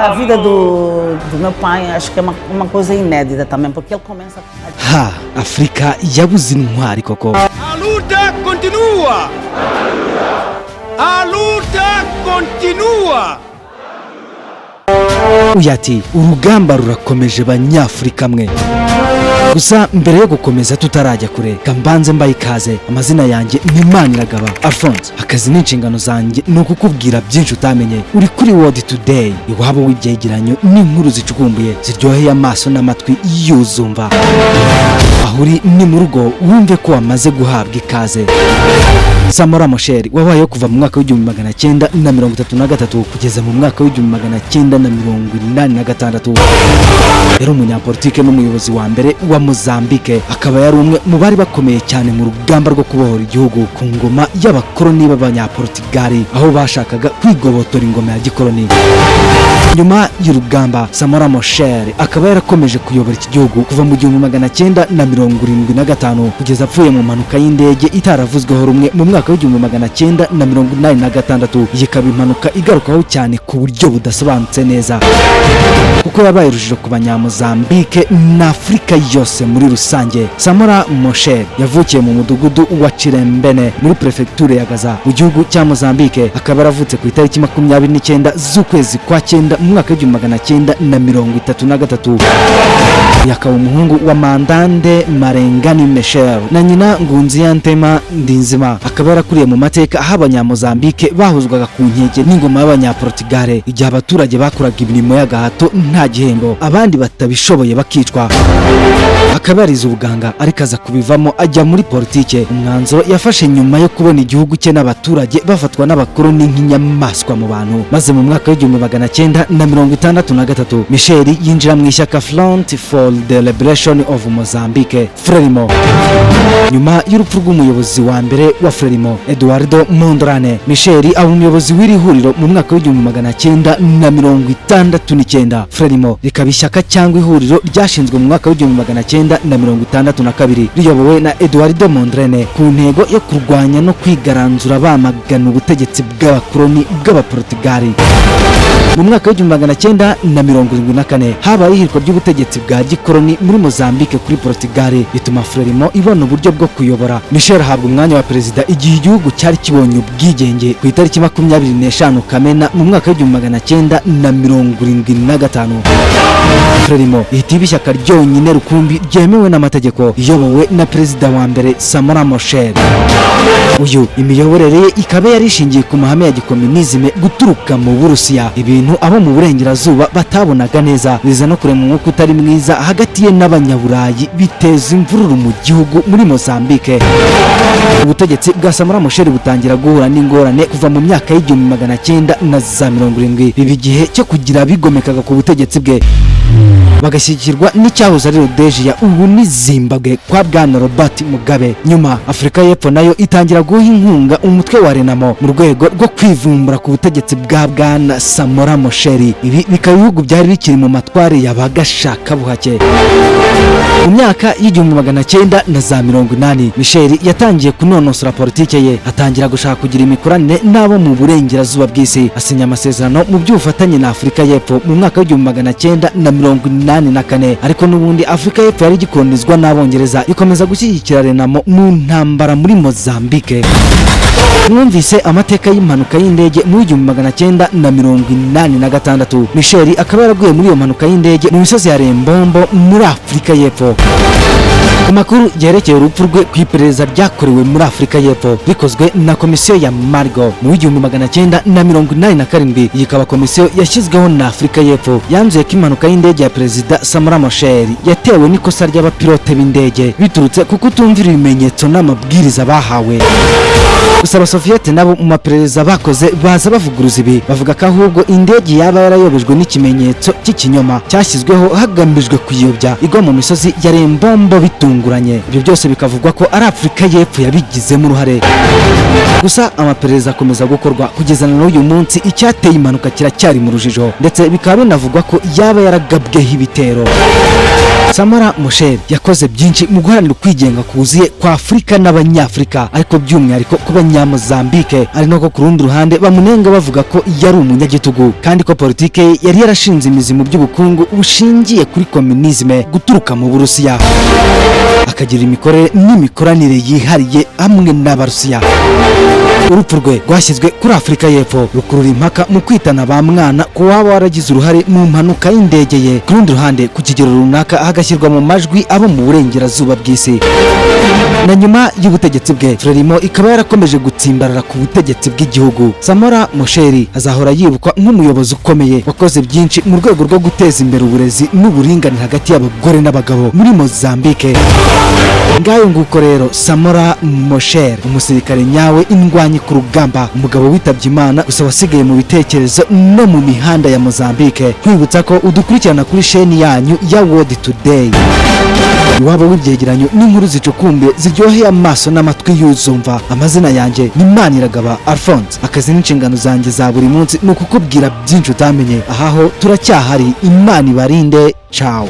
A vida do meu pai acho que é uma coisa inédita também, porque ele começa a... Afrika yabuze intwari koko. A luta continua! A luta continua! Uyu ati urugamba rurakomeje banyafurika mwe. Gusa mbere yo gukomeza tutarajya kure kambanze mbaye ikaze. Amazina yanjye ni Maniragaba Alphonse. Akazi n'inshingano zanjye ni ukukubwira byinshi utamenye. Uri kuri World Today, iwabo w'ibyegeranyo n'inkuru zicukumbuye ziryoheye amaso n'amatwi yuzumva. Aho uri ni mu rugo wumve ko wamaze guhabwa ikaze. Samora Machel wabayeho kuva mu mwaka w'1933 kugeza mu mwaka w'1986. Yari umunyapolitike n'umuyobozi wa mbere wa Mozambique, akaba yari umwe mu bari bakomeye cyane mu rugamba rwo kubohora igihugu ku ngoma y'abakoloni b'abanyaportugali, aho bashakaga kwigobotora ingoma ya gikoloni. Nyuma y'urugamba Samora Machel akaba yarakomeje kuyobora iki gihugu kuva mu 1975 kugeza apfuye mu mpanuka y'indege itaravuzweho rumwe mu mwaka w'1986. Yikaba impanuka igarukaho cyane ku buryo budasobanutse neza, kuko yabaye urujijo ku banyamozambique na Afrika yose muri rusange. Samora Machel yavukiye mu mudugudu wa Chirembene muri prefecture ya Gaza mu gihugu cya Mozambique. Akaba yaravutse ku itariki 29 z'ukwezi kwa 9 mu mwaka w'1933. Yakaba umuhungu wa Mandande Marengani Machel na nyina Ngunziyantema Ndinzima. Akaba yarakuriye mu mateka aho abanyamozambique bahuzwaga ku nkeke n'ingoma y'abanyaportugale igihe abaturage bakoraga imirimo y'agahato nta gihembo, abandi batabishoboye bakicwa. Akaba yarize ubuganga ariko aza kubivamo ajya muri politike. Umwanzuro yafashe nyuma yo kubona igihugu cye n'abaturage bafatwa n'abakoloni nk'inyamaswa mu bantu. Maze mu mwaka w'1963 Machel yinjira mu ishyaka Front for the Liberation of Mozambique, Frelimo. Nyuma y'urupfu rw'umuyobozi wa mbere wa Frelimo, Eduardo Mondlane, Machel aba umuyobozi w'iri huriro mu mwaka w'1969. Frelimo rikaba ishyaka cyangwa ihuriro ryashinzwe mu mwaka w'1962 riyobowe na Eduardo Mondlane ku ntego yo kurwanya no kwigaranzura bamagana ubutegetsi bw'abakoloni bw'abaportugali. Mu mwaka w'1974 habaye ihirikwa ry'ubutegetsi bwa gikoloni muri Mozambique kuri Portugal, bituma Frelimo ibona uburyo bwo kuyobora. Machel ahabwa umwanya wa perezida igihe igihugu cyari kibonye ubwigenge ku itariki 25 Kamena mu mwaka w'1975. Frelimo ihita iba ishyaka ryonyine rukumbi ryemewe n'amategeko iyobowe na perezida wa mbere Samora Machel. Uyu imiyoborere ye ikaba yari ishingiye ku mahame ya gikomunizme guturuka mu Burusiya, ibintu abo mu burengerazuba batabonaga neza, biza no kurema umwuka utari mwiza hagati ye n'abanyaburayi, biteza imvururu mu gihugu muri Mozambique. Ubutegetsi bwa Samora Machel butangira guhura n'ingorane kuva mu myaka y'1970, biba igihe cyo kugira bigomekaga ku butegetsi bwe bagashyikirwa n'icyahoze ari Rhodesia ubu ni Zimbabwe kwa bwana Robert Mugabe. Nyuma Afrika y'Epfo nayo itangira guha inkunga umutwe wa Renamo mu rwego rwo kwivumbura ku butegetsi bwa bwana Samora Machel. Ibi bikaba ibihugu byari bikiri mu matware y'abagashaka buhake. Mu myaka y'1980 Machel yatangiye kunonosora politike ye, atangira gushaka kugira imikoranire n'abo mu burengerazuba bw'isi. Asinya amasezerano mu by'ubufatanye na Afrika y'Epfo mu mwaka w'1984, ariko n'ubundi Afrika y'Epfo yari gikolonizwa n'Abongereza, ikomeza gushyigikira Renamo mu ntambara muri Mozambique. Mwumvise amateka y'impanuka y'indege mu 1986. Machel akaba yaraguye muri iyo mpanuka y'indege mu misozi ya Lembombo muri Afrika y'Epfo. Amakuru yerekeye urupfu rwe ku iperereza ryakorewe muri Afrika y'Epfo bikozwe na komisiyo ya Margo mu 1987. Iyi ikaba komisiyo yashyizweho na Afrika y'Epfo yanzuye ko impanuka y'indege ya perezida Samora Machel yatewe n'ikosa ry'abapilote b'indege biturutse ku kutumvira ibimenyetso n'amabwiriza bahawe. Gusa abasoviyete nabo mu maperereza bakoze baza bavuguruza ibi, bavuga ko ahubwo indege yaba yarayobejwe n'ikimenyetso cy'ikinyoma cyashyizweho hagamijwe kuyobya igwa mu misozi ya Lembombo bitunguranye. Ibyo byose bikavugwa ko ari Afrika y'Epfo yabigizemo uruhare. Gusa amaperereza akomeza gukorwa kugeza na n'uyu munsi icyateye impanuka kiracyari mu rujijo, ndetse bikaba binavugwa ko yaba yaragabweho ibitero. Samora Machel yakoze byinshi mu guharanira kwigenga kuzuye kwa Afrika n'abanyafrika, ariko by'umwihariko ku abanyamozambike, ari nako ku rundi ruhande bamunenga bavuga ko yari umunyagitugu kandi ko politike ye yari yarashinze imizi mu by'ubukungu bushingiye kuri komunisme guturuka mu Burusiya, akagira imikorere n'imikoranire yihariye hamwe n'Abarusiya. Urupfu rwe rwashyizwe kuri Afurika y'Epfo rukurura impaka mu kwitana ba mwana ku waba waragize uruhare mu mpanuka y'indege ye. Ku rundi ruhande ku kigero runaka hagashyirwa mu majwi abo mu burengerazuba bw'isi. Na nyuma y'ubutegetsi bwe, Frelimo ikaba yarakomeje gutsimbarara ku butegetsi bw'igihugu. Samora Machel azahora yibukwa nk'umuyobozi ukomeye wakoze byinshi mu rwego rwo guteza imbere uburezi n'uburinganire hagati y'abagore n'abagabo muri Mozambique. Ngayo nguko rero Samora Machel, umusirikare nyawe indwanyi ku rugamba, umugabo witabye Imana gusa wasigaye mu bitekerezo no mu mihanda ya Mozambique. Kwibutsa ko udukurikirana kuri sheni yanyu ya World Today. Iwabo w'ibyegeranyo n'inkuru zicukumbuye ziryoheye amaso n'amatwi y'uzumva. Amazina yanjye ni Maniragaba Alphonse. Akazi n'inshingano zanjye za buri munsi ni ukukubwira byinshi utamenye. Ahaho turacyahari. Imana ibarinde. Ciao.